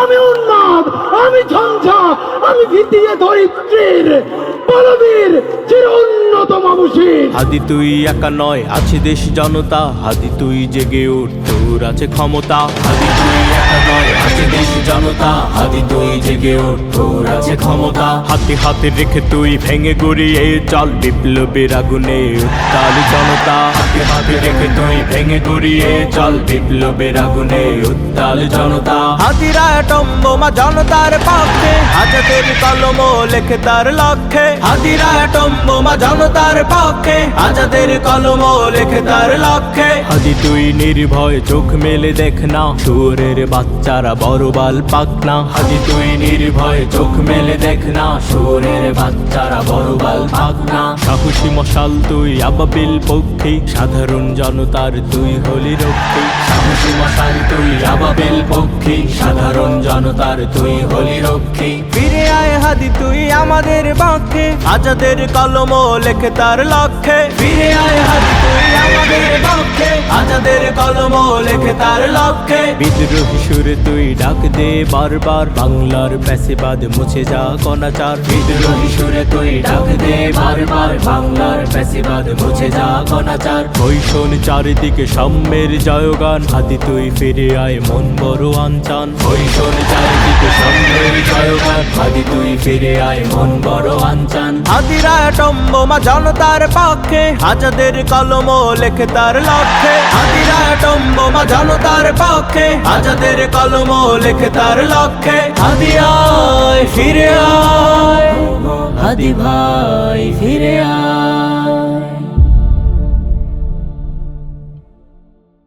আমি উন্মাদ, আমি ঝঞ্ঝা, আমি ভিতিয়ে ধরিত্রীর বলবীর চির উন্নত মামুষীর। হাদি তুই একা নয়, আছে দেশ জনতা, হাদি তুই জেগে ওঠ, তোর আছে ক্ষমতা। হাদি তুই একা নয়, আছে দেশ জনতা, হাদি তুই জেগে ওঠ, তোর আছে ক্ষমতা। হাতে হাতে রেখে তুই ভেঙে গড়িয়ে চল, বিপ্লবের আগুনে উত্তাল জনতা। হাতে হাতে রেখে তুই ভেঙে গড়িয়ে চল, বিপ্লবের আগুনে উত্তাল জনতা। হাদিরা অ্যাটম বোমা জনতার পক্ষে, আজাদের কলম লেখে তার লক্ষ্যে। হাদিরা অ্যাটম বোমা জনতার পক্ষে, আজাদের কলম লেখে তার লক্ষ্যে। হাদি তুই নির্ভয় চোখ মেলে দেখ না, শুয়োরের বাচ্চারা বড় বাল পাক না। হাদি তুই নির্ভয় চোখ মেলে দেখ না, শুয়োরের বাচ্চারা বড় বাল পাক না। সাহসী মশাল তুই আবাবিল পক্ষী, সাধারণ জনতার তুই হলি রক্ষী। সাহসী মশাল তুই আবাবিল পক্ষী, সাধারণ জনতার তুই হলি রক্ষী। ফিরে আয় হাদি তুই আমাদের পক্ষে, আজাদের কলম লেখে তার লক্ষ্যে। ফিরে আয় হাদি তুই আমাদের পক্ষে, আজাদের কলম লেখে তার লক্ষ্যে। বিদ্রোহী সুরে তুই ডাক দে বারবার, বাংলার প্যাসিবাদ মুছে যা অনাচার। বিদ্রোহী সুরে তুই ডাক দে বারবার, বাংলার প্যাসিবাদ মুছে যা অনাচার। ওই শোন চারিদিকে সাম্যের জয়গান, হাদি তুই ফিরে আয় মন বড় আনচান। ওই শোন চারিদিকে সাম্যের জয়গান, হাদি তুই ফিরে আয় মন বড় আনচান। হাদিরা অ্যাটম বোমা জনতার পক্ষে, আজাদের কলম লেখে তার লক্ষ্যে। হাদিরা অ্যাটম বোমা জনতার পক্ষে, আজাদের কলম লেখে তার লক্ষ্যে। হাদি আয় ফিরে আয়, হাদি ভাই ফিরে আয়।